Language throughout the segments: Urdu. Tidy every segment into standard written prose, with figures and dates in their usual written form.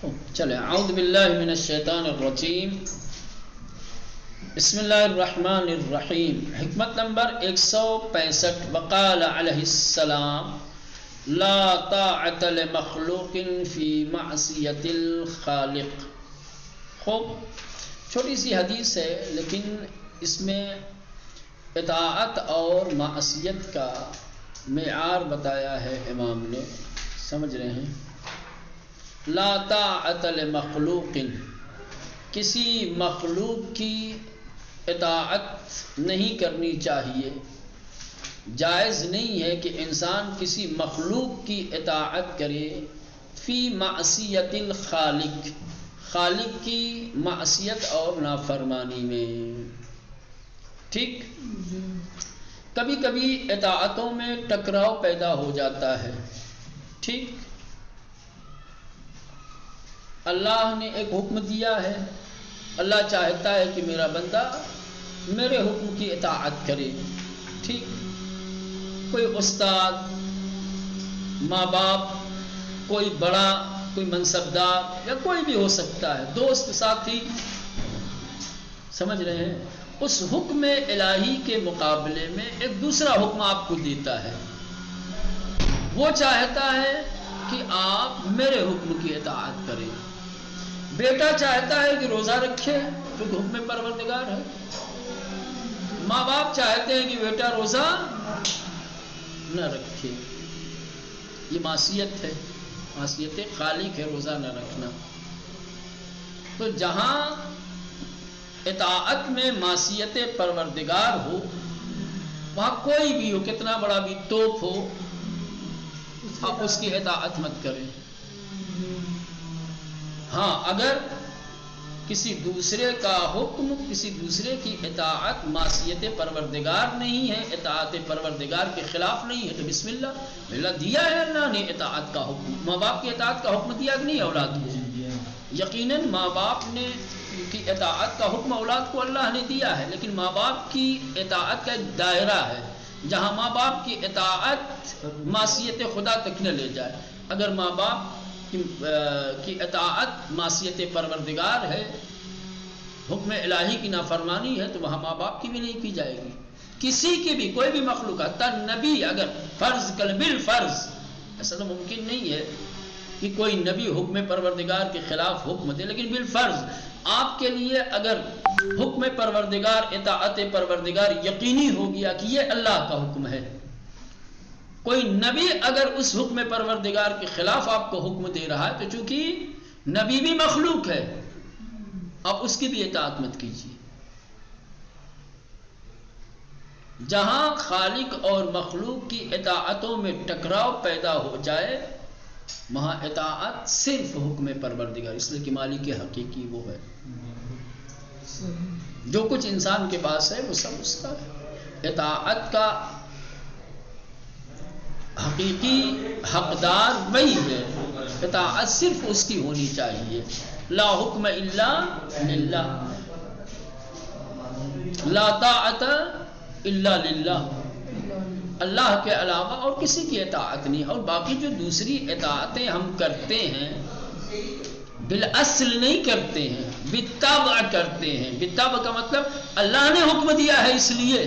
چلے اعوذ باللہ من الشیطان الرجیم بسم اللہ الرحمن الرحیم. حکمت نمبر 165. وقال علیہ السلام لا طاعت لمخلوق فی معصیت الخالق. خوب چھوٹی سی حدیث ہے لیکن اس میں اطاعت اور معصیت کا معیار بتایا ہے امام نے. سمجھ رہے ہیں؟ لا طاعت لمخلوق، کسی مخلوق کی اطاعت نہیں کرنی چاہیے. جائز نہیں ہے کہ انسان کسی مخلوق کی اطاعت کرے فی معصیت الخالق، خالق کی معصیت اور نافرمانی میں. ٹھیک؟ کبھی کبھی اطاعتوں میں ٹکراؤ پیدا ہو جاتا ہے. ٹھیک؟ اللہ نے ایک حکم دیا ہے، اللہ چاہتا ہے کہ میرا بندہ میرے حکم کی اطاعت کرے. ٹھیک؟ کوئی استاد، ماں باپ، کوئی بڑا، کوئی منصبدار یا کوئی بھی ہو سکتا ہے، دوست، ساتھی. سمجھ رہے ہیں؟ اس حکم الہی کے مقابلے میں ایک دوسرا حکم آپ کو دیتا ہے. وہ چاہتا ہے کہ آپ میرے حکم کی اطاعت کریں. بیٹا چاہتا ہے کہ روزہ رکھے کیونکہ حکم پروردگار ہے. ماں باپ چاہتے ہیں کہ بیٹا روزہ نہ رکھے. یہ معصیت ہے، معصیت خالق ہے روزہ نہ رکھنا. تو جہاں اطاعت میں معصیت پروردگار ہو وہاں کوئی بھی ہو، کتنا بڑا بھی توپ ہو، آپ اس کی اطاعت مت کریں. ہاں اگر کسی دوسرے کا حکم، کسی دوسرے کی اطاعت معصیت پروردگار نہیں ہے، اطاعت پروردگار کے خلاف نہیں ہے تو بسم اللہ. اللہ دیا ہے، اللہ نے اطاعت کا حکم. ماں باپ کی اطاعت کا حکم دیا کہ نہیں اولاد کو؟ یقیناً ماں باپ نے کی اطاعت کا حکم اولاد کو اللہ نے دیا ہے، لیکن ماں باپ کی اطاعت کا ایک دائرہ ہے جہاں ماں باپ کی اطاعت معصیت خدا تک نہ لے جائے. اگر ماں باپ کی اطاعت معصیت پروردگار ہے، حکم الہی کی نافرمانی ہے، تو وہاں ماں باپ کی بھی نہیں کی جائے گی. کسی کی بھی، کوئی بھی مخلوق، حتیٰ نبی اگر فرض کل بالفرض، ایسا تو ممکن نہیں ہے کہ کوئی نبی حکم پروردگار کے خلاف حکم دے، لیکن بالفرض آپ کے لیے اگر حکم پروردگار، اطاعت پروردگار یقینی ہو گیا کہ یہ اللہ کا حکم ہے، کوئی نبی اگر اس حکم پروردگار کے خلاف آپ کو حکم دے رہا ہے تو چونکہ نبی بھی مخلوق ہے، آپ اس کی بھی اطاعت مت کیجیے. جہاں خالق اور مخلوق کی اطاعتوں میں ٹکراؤ پیدا ہو جائے وہاں اطاعت صرف حکم پروردگار، اس لیے کہ مالک حقیقی وہ ہے. جو کچھ انسان کے پاس ہے وہ سب اس کا ہے. اطاعت کا حقیقی حقدار وہی ہے، اطاعت صرف اس کی ہونی چاہیے. لا حکم الا للہ، لا طاعت الا للہ، اللہ کے علاوہ اور کسی کی اطاعت نہیں. اور باقی جو دوسری اطاعتیں ہم کرتے ہیں بالاصل نہیں کرتے ہیں، بالتابع کرتے ہیں. بالتابع کا مطلب اللہ نے حکم دیا ہے اس لیے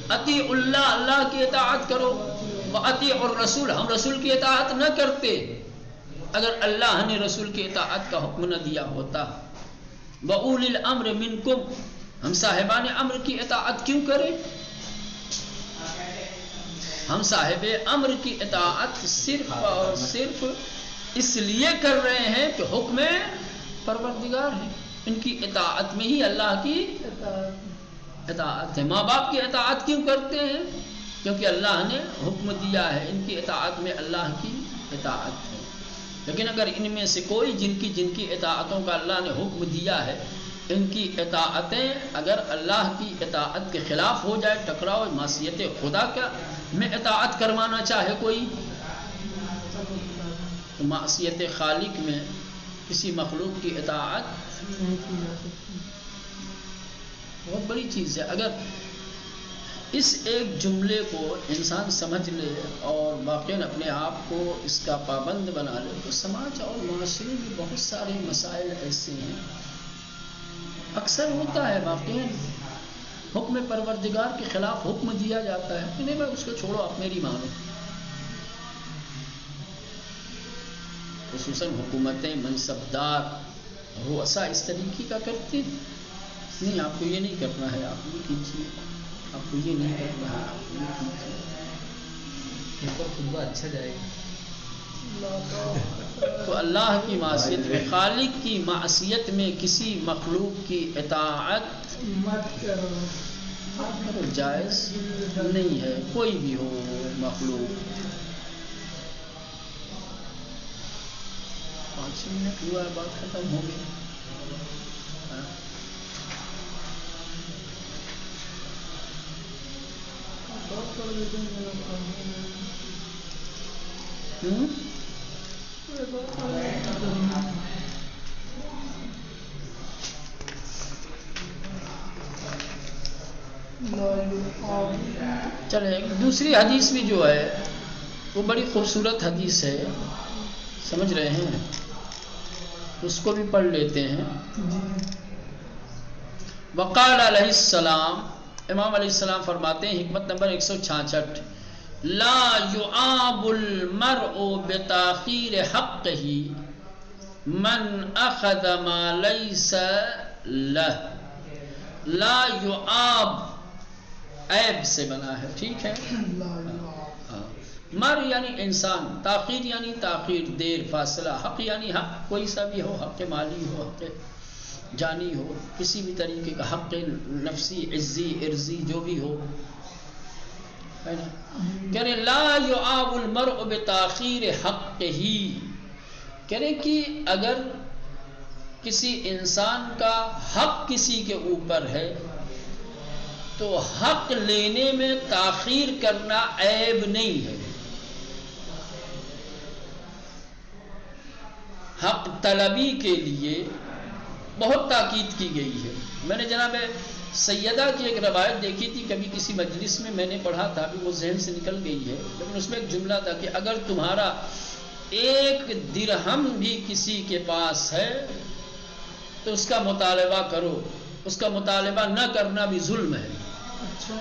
اطیع اللہ، اللہ کی اطاعت کرو. وَأَطِيعُ الرَّسُولَ، ہم رسول کی اطاعت نہ کرتے. اگر اللہ نے رسول کی اطاعت کا حکم نہ دیا ہوتا. وَأُولِي الْأَمْرِ مِنْكُمْ، ہم صاحبان امر کی اطاعت کیوں کریں؟ ہم صاحب امر کی اطاعت صرف اور صرف اس لیے کر رہے ہیں کہ حکم پروردگار ہے، ان کی اطاعت میں ہی اللہ کی اطاعت ہے. ماں باپ کی اطاعت کیوں کرتے ہیں؟ کیونکہ اللہ نے حکم دیا ہے، ان کی اطاعت میں اللہ کی اطاعت ہے. لیکن اگر ان میں سے کوئی جن کی اطاعتوں کا اللہ نے حکم دیا ہے، ان کی اطاعتیں اگر اللہ کی اطاعت کے خلاف ہو جائے، ٹکراؤ معصیت خدا کا میں اطاعت کروانا چاہے کوئی، تو معصیت خالق میں کسی مخلوق کی اطاعت بہت بڑی چیز ہے. اگر اس ایک جملے کو انسان سمجھ لے اور واقعاً اپنے آپ کو اس کا پابند بنا لے تو سماج اور معاشرے میں بہت سارے مسائل ایسے ہیں. اکثر ہوتا ہے واقعاً حکم پروردگار کے خلاف حکم دیا جاتا ہے کہ نہیں بھائی اس کو چھوڑو آپ میری مانو. خصوصاً حکومتیں منصبدار رؤسا اس طریقے کا کرتے ہیں. نہیں آپ کو یہ نہیں کرنا ہے آپ یہ کیجیے, آپ کو یہ نہیں کرنا ہے آپ یہ کیجیے. خطبہ اچھا جائے تو اللہ کی معصیت میں, خالق کی معصیت میں کسی مخلوق کی اطاعت مت کرو جائز نہیں ہے, کوئی بھی ہو مخلوق. 5 منٹ ہوا ہے, بات ختم ہو گئی. چلے دوسری حدیث بھی جو ہے وہ بڑی خوبصورت حدیث ہے, سمجھ رہے ہیں, اس کو بھی پڑھ لیتے ہیں. وقال علیہ السلام, امام علیہ السلام فرماتے ہیں حکمت نمبر 166, لا يعاب المرء بتاخیر حقه من اخذ ما ليس له. لا يعاب عیب سے بنا ہے, ٹھیک ہے. مر یعنی انسان, تاخیر یعنی تاخیر, دیر, فاصلہ. حق یعنی حق کوئی سا بھی ہو, حق مالی ہو, حق جانی ہو, کسی بھی طریقے کا حق نفسی, عزی, ارضی, جو بھی ہو. کہہ رہے لا يعاب المرء بتاخیر حقه, کہہ رہے کہ اگر کسی انسان کا حق کسی کے اوپر ہے تو حق لینے میں تاخیر کرنا عیب نہیں ہے. حق طلبی کے لیے بہت تاکید کی گئی ہے. میں نے جناب سیدہ کی ایک روایت دیکھی تھی کبھی کسی مجلس میں, میں نے پڑھا تھا, ابھی وہ ذہن سے نکل گئی ہے, لیکن اس میں ایک جملہ تھا کہ اگر تمہارا 1 درہم بھی کسی کے پاس ہے تو اس کا مطالبہ کرو, اس کا مطالبہ نہ کرنا بھی ظلم ہے. اچھا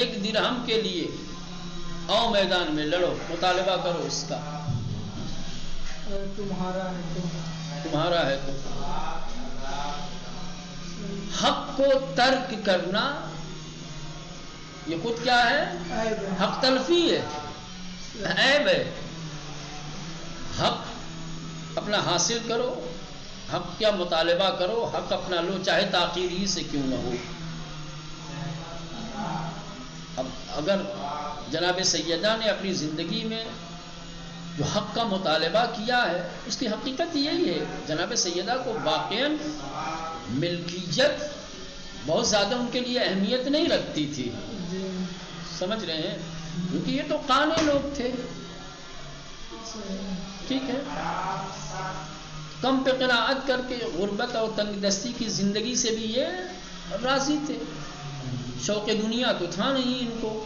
1 درہم کے لیے آؤ میدان میں لڑو, مطالبہ کرو اس کا, تمہارا ہے تو. حق کو ترک کرنا یہ خود کیا ہے, حق تلفی ہے, عیب ہے. حق اپنا حاصل کرو, حق کیا مطالبہ کرو, حق اپنا لو, چاہے تاخیر ہی سے کیوں نہ ہو. اب اگر جناب سیدہ نے اپنی زندگی میں جو حق کا مطالبہ کیا ہے اس کی حقیقت یہی ہے, جناب سیدہ کو واقعاً ملکیت بہت زیادہ ان کے لیے اہمیت نہیں رکھتی تھی, سمجھ رہے ہیں, کیونکہ یہ تو قانے لوگ تھے, ٹھیک ہے. کم پہ قناعت کر کے غربت اور تنگ دستی کی زندگی سے بھی یہ راضی تھے. شوق دنیا تو تھا نہیں ان کو.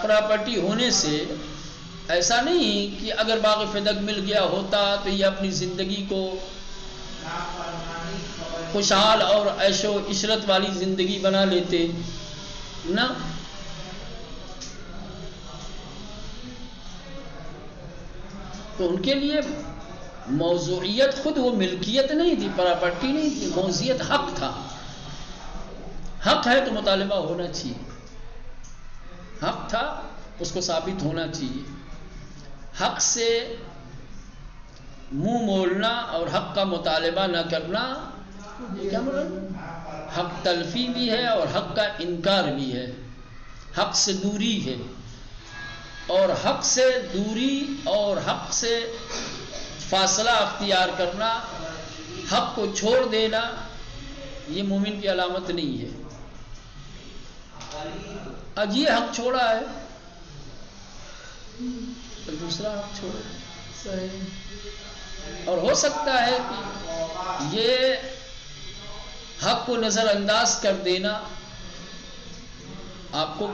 پراپرٹی ہونے سے ایسا نہیں کہ اگر باغ فدق مل گیا ہوتا تو یہ اپنی زندگی کو خوشحال اور عیش و عشرت والی زندگی بنا لیتے نا. تو ان کے لیے موضوعیت خود وہ ملکیت نہیں تھی, پراپرٹی نہیں تھی, موضوعیت حق تھا. حق ہے تو مطالبہ ہونا چاہیے, حق تھا اس کو ثابت ہونا چاہیے. حق سے منہ مولنا اور حق کا مطالبہ نہ کرنا کیا مطلب, حق تلفی بھی ہے اور حق کا انکار بھی ہے, حق سے دوری ہے. اور حق سے دوری اور حق سے فاصلہ اختیار کرنا, حق کو چھوڑ دینا, یہ مومن کی علامت نہیں ہے. آج یہ حق چھوڑا ہے تو دوسرا حق چھوڑا, صحیح. اور ہو سکتا ہے کہ یہ حق کو نظر انداز کر دینا آپ کو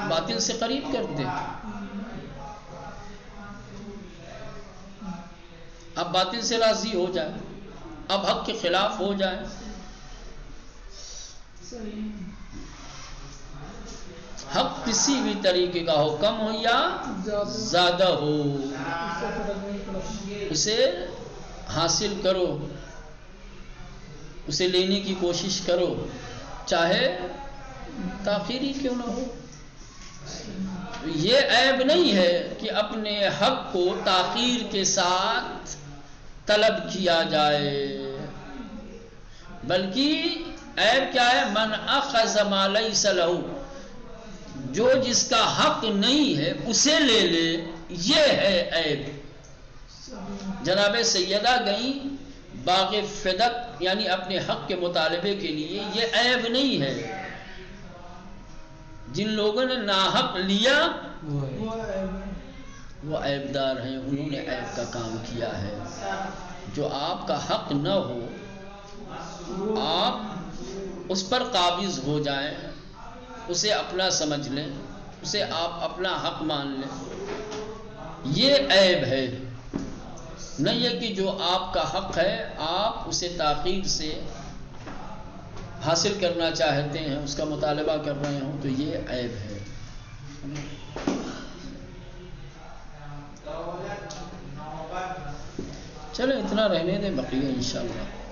باطل سے قریب کر دے. اب باطل سے راضی ہو جائے، اب حق کے خلاف ہو جائے. حق کسی بھی طریقے کا ہو، کم ہو یا زیادہ ہو، اسے حاصل کرو، اسے لینے کی کوشش کرو، چاہے تاخیری کیوں نہ ہو. یہ عیب نہیں ہے کہ اپنے حق کو تاخیر کے ساتھ طلب کیا جائے، بلکہ عیب کیا ہے؟ من اخذ ما لیس لہ، جو جس کا حق نہیں ہے اسے لے لے، یہ ہے عیب. جناب سیدہ گئیں باغ فدق یعنی اپنے حق کے مطالبے کے لیے، یہ عیب نہیں ہے. جن لوگوں نے ناحق لیا وہ عیبدار ہیں، انہوں نے عیب کا کام کیا ہے. جو آپ کا حق نہ ہو آپ اس پر قابض ہو جائیں، اسے اپنا سمجھ لیں، اسے آپ اپنا حق مان لیں، یہ عیب ہے. نہیں ہے کہ جو آپ کا حق ہے آپ اسے تاخیر سے حاصل کرنا چاہتے ہیں، اس کا مطالبہ کر رہے ہوں، تو یہ عیب ہے. چلیں اتنا رہنے دیں، بقیہ انشاءاللہ